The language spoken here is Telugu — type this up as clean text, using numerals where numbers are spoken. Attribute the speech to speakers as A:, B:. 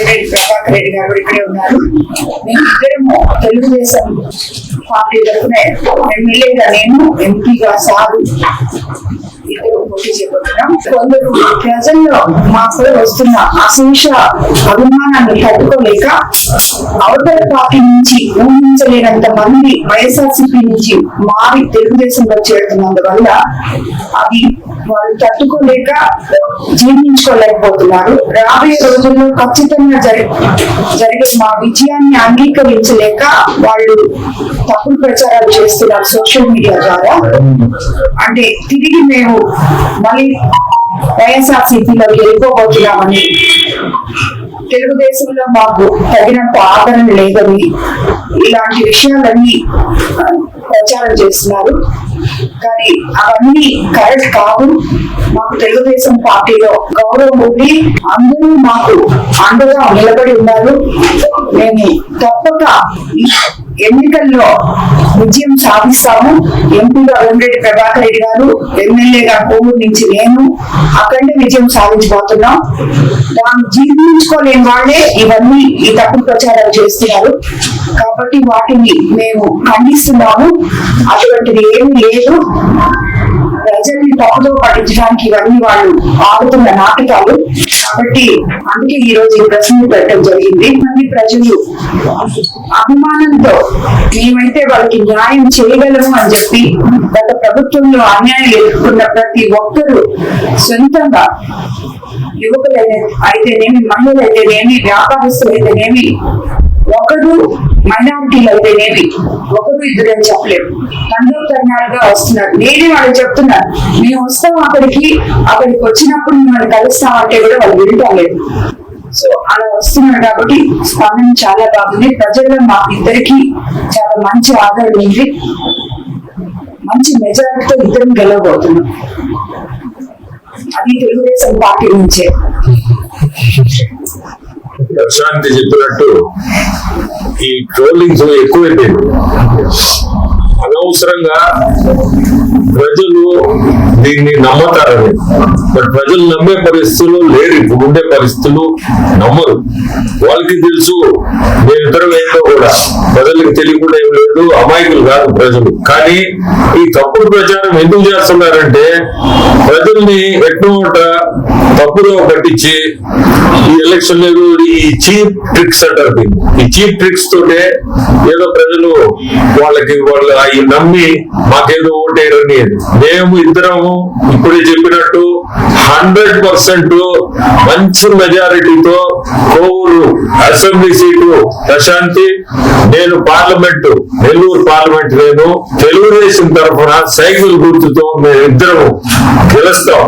A: వెంకటరెడ్డి ప్రభాకర్ రెడ్డి గారు ఇక్కడే ఉన్నారు. మేమిద్దరము తెలుగుదేశం పార్టీ తరఫున ఎమ్మెల్యేగా నేను, ఎంపీగా సారు ఇద్దరు పోటీ చేపడుతున్నాం. కొందరు ప్రజల్లో మాకు వస్తున్న అశేష అభిమానాన్ని తట్టుకోలేక అవతల పార్టీ నుంచి ఊహించలేనంత మంది వైఎస్ఆర్సీపీ నుంచి మారి తెలుగుదేశంలో చేరుతున్నందువల్ల అది వాళ్ళు తట్టుకోలేక జీర్ణించుకోలేకపోతున్నారు. రాబోయే రోజుల్లో ఖచ్చితంగా జరిగే మా విజయాన్ని అంగీకరించలేక వాళ్ళు తప్పుడు ప్రచారాలు చేస్తున్నారు సోషల్ మీడియా ద్వారా. అంటే తిరిగి మేము మళ్ళీ వైఎస్ఆర్సీపీలోకి వెళ్ళిపోబోతున్నామని, తెలుగుదేశంలో మాకు తగినంత ఆదరణ లేదని ఇలాంటి విషయాలన్నీ ప్రచారం చేస్తున్నారు. కానీ అవన్నీ కరెక్ట్ కాదు. మాకు తెలుగుదేశం పార్టీలో గౌరవం ఉంది, అందరూ మాకు అండగా నిలబడి ఉన్నారు. మేము తప్పక ఎన్నికల్లో విజయం సాధిస్తాము. ఎంపీగా వెంకటరెడ్డి ప్రభాకర్ రెడ్డి గారు, ఎమ్మెల్యేగా కోవూరు నుంచి నేను అఖండ విజయం సాధించబోతున్నాం. దాన్ని జీర్ణించుకోలేని వాళ్ళే ఇవన్నీ ఈ తప్పుడు ప్రచారాలు చేస్తున్నారు. కాబట్టి వాటిని మేము ఖండిస్తున్నాము. అటువంటిది ఏమీ లేదు. ప్రజల్ని తప్పుదో పట్టించడానికి ఇవన్నీ వాళ్ళు ఆడుతున్న నాటకాలు. కాబట్టి అందుకే ఈ రోజు ఈ ప్రశ్న పెట్టడం జరిగింది. మంది ప్రజలు అభిమానంతో మేమైతే వాళ్ళకి న్యాయం చేయగలము అని చెప్పి గత ప్రభుత్వంలో అన్యాయం ఎదుర్కొన్న ప్రతి ఒక్కరూ సొంతంగా యువకులు అయితేనేమి, మహిళలు అయితేనేమి, వ్యాపారస్తులు అయితేనేమి, ఒకరు మైనారిటీలు అయితేనేమి, ఒకరు ఇద్దరు అని చెప్పలేము, తండోపతరణాలుగా వస్తున్నారు. నేనే వాళ్ళు చెప్తున్నాను, మేము వస్తాం అక్కడికి వచ్చినప్పుడు మిమ్మల్ని కలుస్తామంటే కూడా వాళ్ళు వింటలేదు. సో అలా వస్తున్నారు. కాబట్టి స్పందన చాలా బాగుంది. ప్రజల్లో మా ఇద్దరికి చాలా మంచి ఆదరణ ఉంది. మంచి మెజారిటీతో ఇద్దరం గెలవబోతున్నాం. అది తెలుగుదేశం పార్టీ నుంచే.
B: ప్రశాంతి చెప్పినట్టు ఈ ట్రోలింగ్స్ ఎక్కువైపోయింది. అనవసరంగా ప్రజలు దీన్ని నమ్మతారని, బట్ ప్రజలు నమ్మే పరిస్థితులు లేరు. ఇప్పుడు ఉండే పరిస్థితులు నమ్మరు. వాళ్ళకి తెలుసు మేమిద్దరం ఏంటో కూడా ప్రజలకు తెలియకుండా ఏం లేదు. అమాయకులు కాదు ప్రజలు. కానీ ఈ తప్పుడు ప్రచారం ఎందుకు చేస్తున్నారంటే ప్రజల్ని ఎట్నోట తప్పుదో పట్టించి ఈ ఎలక్షన్ లేదు, ఈ చీప్ ట్రిక్స్ అంటారు. ఈ చీప్ ట్రిక్స్ తోటే ఏదో ప్రజలు వాళ్ళు అవి నమ్మి మాకేదో ఓటేయరని. మేము ఇద్దరము ఇప్పుడే చెప్పినట్టు 100% మంచి మెజారిటీతో కోవూరు అసెంబ్లీ సీటు ప్రశాంతి, నేను పార్లమెంటు నెల్లూరు పార్లమెంట్ నేను తెలుగుదేశం తరఫున సైకిల్ గుర్తుతో మేము ఇద్దరము గెలుస్తాం.